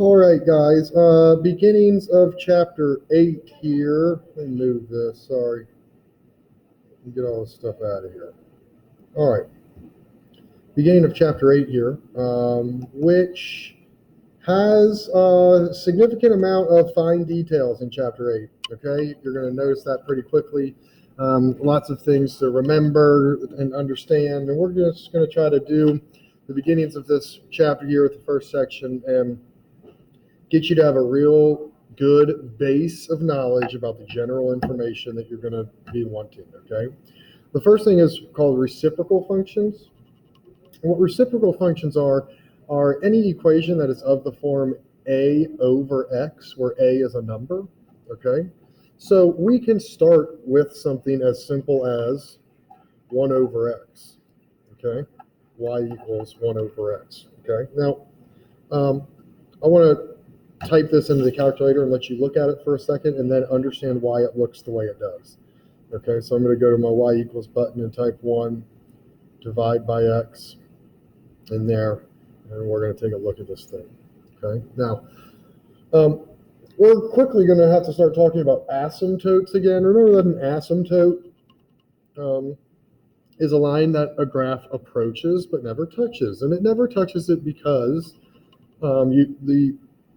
All right, guys. Beginnings of chapter 8 here. Let me move this. Sorry. Let me get all this stuff out of here. All right. Beginning of chapter 8 here, which has a significant amount of fine details in chapter 8. Okay. You're going to notice that pretty quickly. Lots of things to remember and understand. And we're just going to try to do the beginnings of this chapter here with the first section and get you to have a real good base of knowledge about the general information that you're going to be wanting, okay? The first thing is called reciprocal functions. And what reciprocal functions are any equation that is of the form a over x, where a is a number, okay? So we can start with something as simple as 1 over x, okay? Y equals 1 over x, okay? Now, I want to type this into the calculator and let you look at it for a second and then understand why it looks the way it does. Okay, so I'm going to go to my y equals button and type 1, divide by x in there, and we're going to take a look at this thing. Okay, now we're quickly going to have to start talking about asymptotes again. Remember that an asymptote is a line that a graph approaches but never touches, and it never touches it because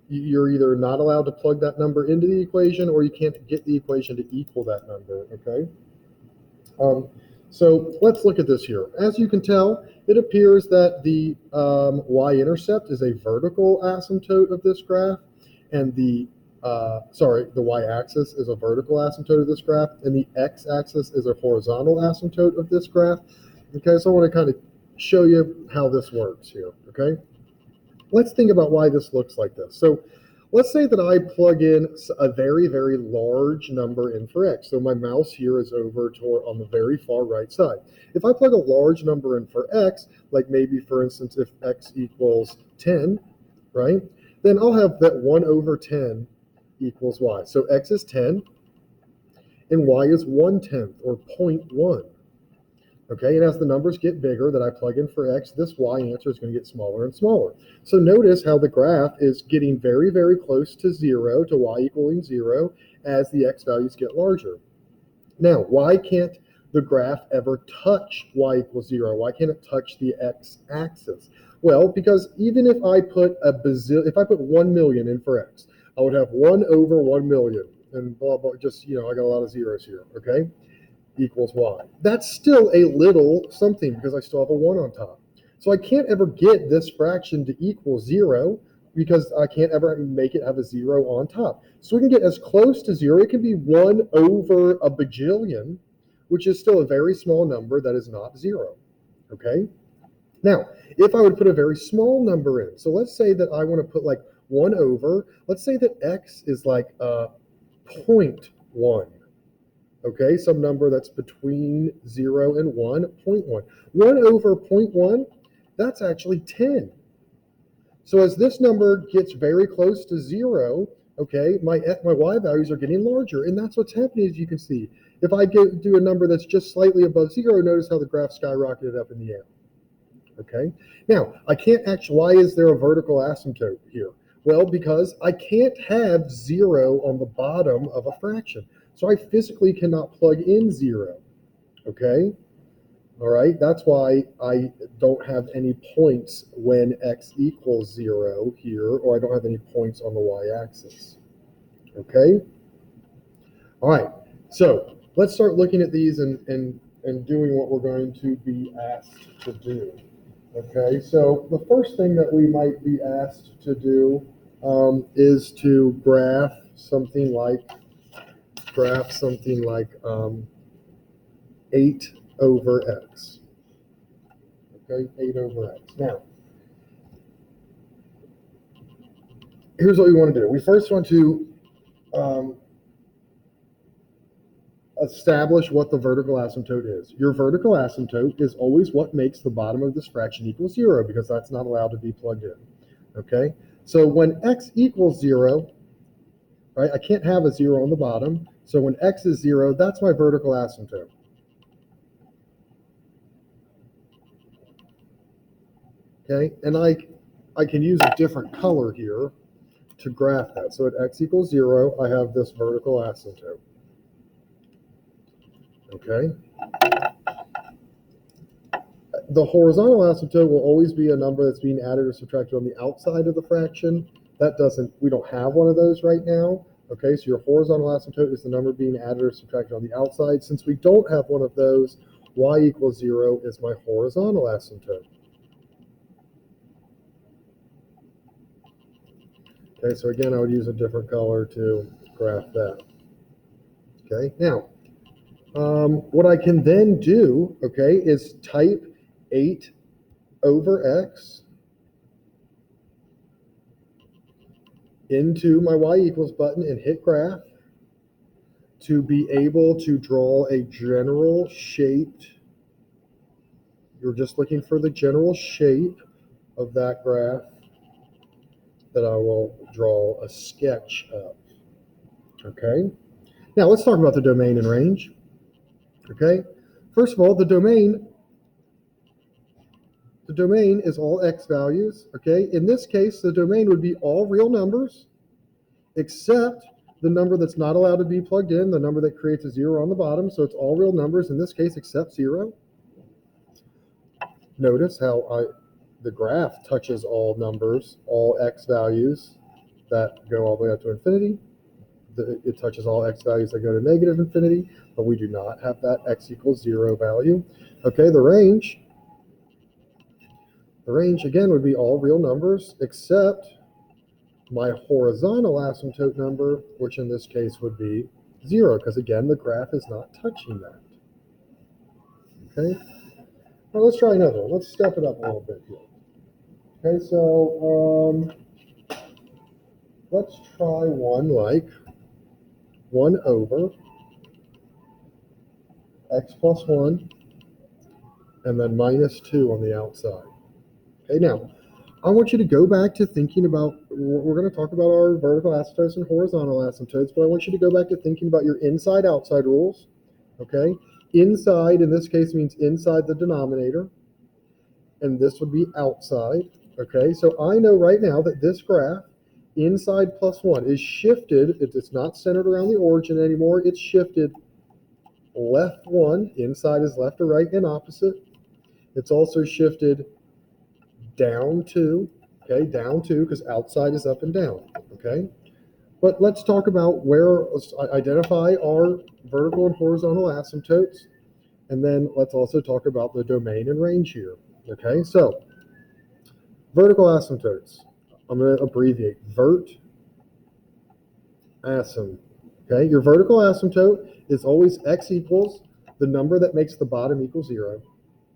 you're either not allowed to plug that number into the equation or you can't get the equation to equal that number, okay? So let's look at this here. As you can tell, it appears that the y-intercept is a vertical asymptote of this graph, and the y-axis is a vertical asymptote of this graph, and the x-axis is a horizontal asymptote of this graph. Okay, so I want to kind of show you how this works here, okay? Let's think about why this looks like this. So let's say that I plug in a very, very large number in for x. So my mouse here is over on the very far right side. If I plug a large number in for x, like maybe, for instance, if x equals 10, right, then I'll have that 1 over 10 equals y. So x is 10, and y is 1/10, or 0.1. Okay, and as the numbers get bigger that I plug in for x, this y answer is going to get smaller and smaller. So notice how the graph is getting very, very close to 0, to y equaling 0, as the x values get larger. Now, why can't the graph ever touch y equals 0? Why can't it touch the x-axis? Well, because even if I put 1 million in for x, I would have 1 over 1 million, and blah, blah, just, I got a lot of zeros here, okay? Equals y. That's still a little something because I still have a 1 on top. So I can't ever get this fraction to equal 0 because I can't ever make it have a 0 on top. So we can get as close to 0. It can be 1 over a bajillion, which is still a very small number that is not 0. Okay? Now, if I would put a very small number in, so let's say that I want to put like 1 over, let's say that x is like 0.1. Okay, some number that's between 0 and 1, 0.1. 1 over 0.1, that's actually 10. So as this number gets very close to 0, okay, my y values are getting larger, and that's what's happening, as you can see. If I do a number that's just slightly above 0, notice how the graph skyrocketed up in the air. Okay, now, why is there a vertical asymptote here? Well, because I can't have 0 on the bottom of a fraction. So I physically cannot plug in 0, okay? All right, that's why I don't have any points when x equals 0 here, or I don't have any points on the y-axis, okay? All right, so let's start looking at these and doing what we're going to be asked to do, okay? So the first thing that we might be asked to do is to graph something like 8 over x. Okay, 8 over x. Now, here's what we want to do. We first want to establish what the vertical asymptote is. Your vertical asymptote is always what makes the bottom of this fraction equal 0, because that's not allowed to be plugged in. Okay, so when x equals 0, right, I can't have a 0 on the bottom. So when x is 0, that's my vertical asymptote. Okay, and I can use a different color here to graph that. So at x equals 0, I have this vertical asymptote. Okay? The horizontal asymptote will always be a number that's being added or subtracted on the outside of the fraction. We don't have one of those right now. Okay, so your horizontal asymptote is the number being added or subtracted on the outside. Since we don't have one of those, y equals 0 is my horizontal asymptote. Okay, so again, I would use a different color to graph that. Okay, now, what I can then do, okay, is type 8 over x into my y equals button and hit graph to be able to draw a general shaped, you're just looking for the general shape of that graph that I will draw a sketch of. Okay, now let's talk about the domain and range. Okay, first of all, the domain is all x values. Okay, in this case, the domain would be all real numbers except the number that's not allowed to be plugged in, the number that creates a 0 on the bottom. So it's all real numbers in this case except 0. Notice how the graph touches all numbers, all x values that go all the way up to infinity. It touches all x values that go to negative infinity, but we do not have that x equals 0 value. Okay, the range again would be all real numbers except my horizontal asymptote number, which in this case would be 0, because again, the graph is not touching that. Okay, now let's try another one. Let's step it up a little bit here. Okay, so let's try one like 1 over x plus 1 and then minus 2 on the outside. Okay, now I want you to go back to thinking about, we're going to talk about our vertical asymptotes and horizontal asymptotes, but I want you to go back to thinking about your inside-outside rules. Okay, inside in this case means inside the denominator, and this would be outside. Okay, so I know right now that this graph, inside plus 1, is shifted. It's not centered around the origin anymore. It's shifted left 1. Inside is left or right and opposite. It's also shifted down 2. Okay, down 2 because outside is up and down. Okay, but let's talk about let's identify our vertical and horizontal asymptotes, and then let's also talk about the domain and range here. Okay, so vertical asymptotes, I'm going to abbreviate vert asym. Okay, your vertical asymptote is always x equals the number that makes the bottom equal 0,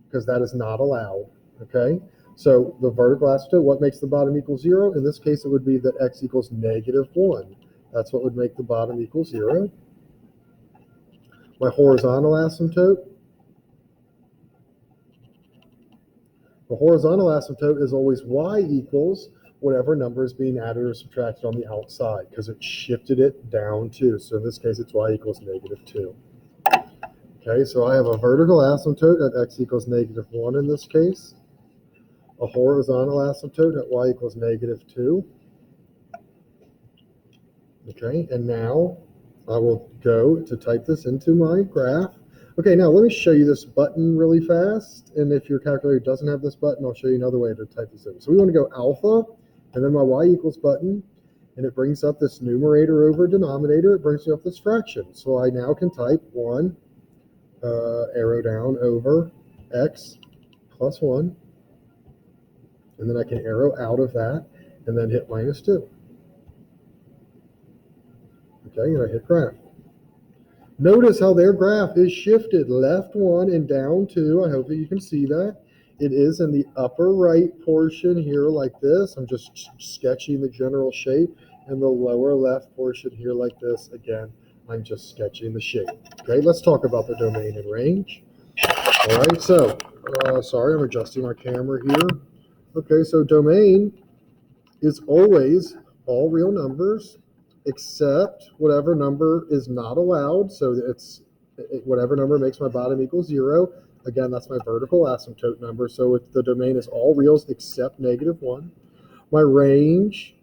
because that is not allowed. Okay, so the vertical asymptote, what makes the bottom equal 0? In this case, it would be that x equals negative 1. That's what would make the bottom equal 0. My horizontal asymptote, the horizontal asymptote is always y equals whatever number is being added or subtracted on the outside, because it shifted it down 2. So in this case, it's y equals negative 2. Okay, so I have a vertical asymptote at x equals negative 1 in this case, a horizontal asymptote at y equals negative 2. Okay, and now I will go to type this into my graph. Okay, now let me show you this button really fast, and if your calculator doesn't have this button, I'll show you another way to type this in. So we want to go alpha, and then my y equals button, and it brings up this numerator over denominator. It brings me up this fraction. So I now can type 1 arrow down over x plus 1, and then I can arrow out of that, and then hit minus 2. Okay, and I hit graph. Notice how their graph is shifted left 1 and down 2. I hope that you can see that. It is in the upper right portion here like this. I'm just sketching the general shape. And the lower left portion here like this. Again, I'm just sketching the shape. Okay, let's talk about the domain and range. All right, so, sorry, I'm adjusting our camera here. Okay, so domain is always all real numbers except whatever number is not allowed. So it's whatever number makes my bottom equal 0. Again, that's my vertical asymptote number. So the domain is all reals except negative 1. My range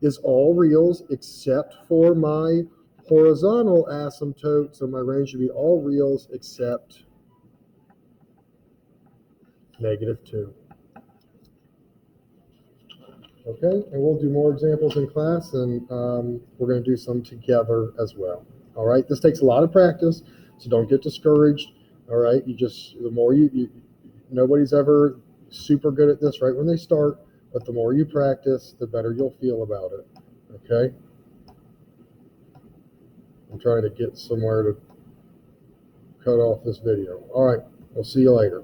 is all reals except for my horizontal asymptote. So my range should be all reals except -2. Okay, and we'll do more examples in class, and we're going to do some together as well. All right, this takes a lot of practice, so don't get discouraged. All right, the more nobody's ever super good at this right when they start, but the more you practice, the better you'll feel about it. Okay, I'm trying to get somewhere to cut off this video. All right, we'll see you later.